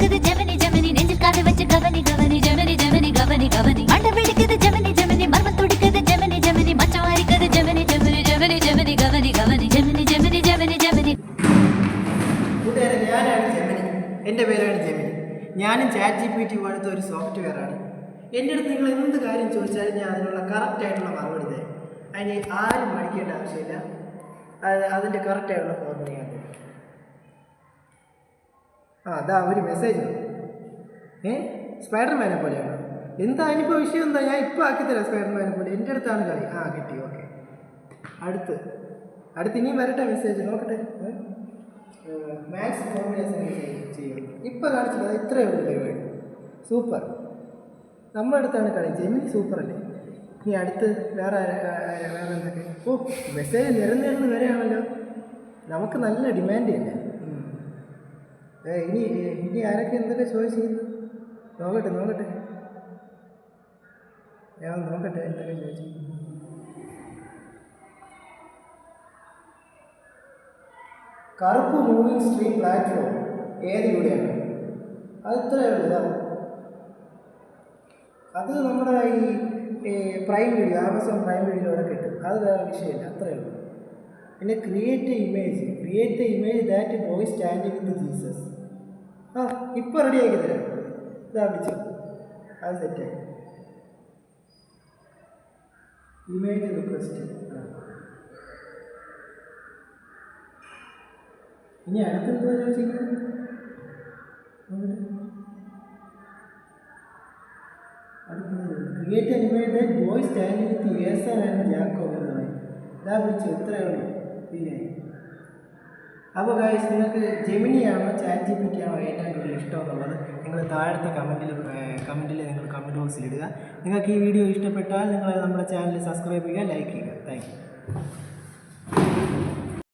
பிடிக்குது ஜெமினி ஜெமினி நெஞ்சில் காது வச்சு கவனி கவனி ஜெமினி ஜெமினி கவனி கவனி மண்ட பிடிக்குது ஜெமினி ஜெமினி மர்மம் துடிக்குது ஜெமினி ஜெமினி மச்சம் அரிக்குது ஜெமினி ஜெமினி ஜெமினி ஜெமினி கவனி கவனி ജെമിനി ജെമിനി ജെമിനി ജെമിനി. കൂട്ടുകാരെ, ഞാനാണ് ജെമിനി. എൻ്റെ പേരാണ് ജെമിനി. ഞാനും ChatGPT പോലത്തെ ഒരു സോഫ്റ്റ്വെയറാണ്. എൻ്റെ അടുത്ത് നിങ്ങൾ എന്ത് കാര്യം ചോദിച്ചാലും ഞാൻ അതിനുള്ള കറക്റ്റായിട്ടുള്ള മറുപടി തരും. അതിന് ആരും മടിക്കേണ്ട ആവശ്യമില്ല. അതിൻ്റെ കറക്റ്റായിട്ടുള്ള ഫോർമുല ഞാൻ തരും. അതാ ഒരു മെസ്സേജ്. സ്പൈഡർമാനെ പോലെയാണ്. എന്താ അതിനിപ്പോൾ വിഷയം എന്താ? ഞാൻ ഇപ്പോൾ ആക്കിത്തരാം സ്പൈഡർമാനെ പോലെ. എൻ്റെ അടുത്താണ് കളി. കിട്ടി. ഓക്കെ. അടുത്ത് ഇനിയും വരട്ടെ മെസ്സേജ്. നോക്കട്ടെ. മാത്സ് ഫോർമുലേഷൻ ചെയ്യും. ഇപ്പോൾ കാണിച്ചില്ല. അത് ഇത്രയേ ഉള്ളൂ പരിപാടി. സൂപ്പർ. നമ്മുടെ അടുത്താണ് കളി. ജെമിനി സൂപ്പറല്ലേ. ഇനി അടുത്ത് വേറെ എന്തൊക്കെ? മെസ്സേജ് നിരന്നിരുന്ന് വരെയാണല്ലോ. നമുക്ക് നല്ല ഡിമാൻഡ് ഇല്ല. ഇനി ആരൊക്കെ എന്തൊക്കെ ചോദിച്ചിരുന്നു? നോക്കട്ടെ ഞാൻ നോക്കട്ടെ എന്തൊക്കെ ചോദിച്ചു. കറുപ്പ് മൂവിങ് സ്ട്രീം പ്ലാറ്റ്ഫോം ഏതിലൂടെയാണ്? അത് ഇത്രയേ ഉള്ളൂ. അത് നമ്മുടെ ഈ പ്രൈം വീഡിയോ, ആമസോൺ പ്രൈം വീഡിയോയിലൂടെ കിട്ടും. അത് വേറെ വിഷയമില്ല. അത്രയേ ഉള്ളൂ. പിന്നെ create A image that boy standing with Jesus. ഇപ്പോൾ റെഡി ആക്കി തരാം. ഇതാ വിളിച്ചു. അത് സെറ്റായി. Image request. ഇനി അടുത്തെന്തോ ചോദിച്ചിരിക്കുന്നത്? Create an image that boy standing with Acer and Jacob എന്ന് പറയും. ഇതാ വിളിച്ചു. ഇത്രയേ ഉള്ളൂ. പിന്നെ അപ്പോൾ ഗൈസ്, നിങ്ങൾക്ക് ജെമിനിയാണോ ChatGPT ആണോ ഏറ്റവും കൂടുതൽ ഇഷ്ടമെന്നുള്ളത് നിങ്ങൾ താഴത്തെ കമൻറ്റിൽ നിങ്ങൾ കമൻറ്റ് ബോക്സിൽ ഇടുക. നിങ്ങൾക്ക് ഈ വീഡിയോ ഇഷ്ടപ്പെട്ടാൽ നിങ്ങൾ നമ്മുടെ ചാനൽ സബ്സ്ക്രൈബ് ചെയ്യുക, ലൈക്ക് ചെയ്യുക. Thank you.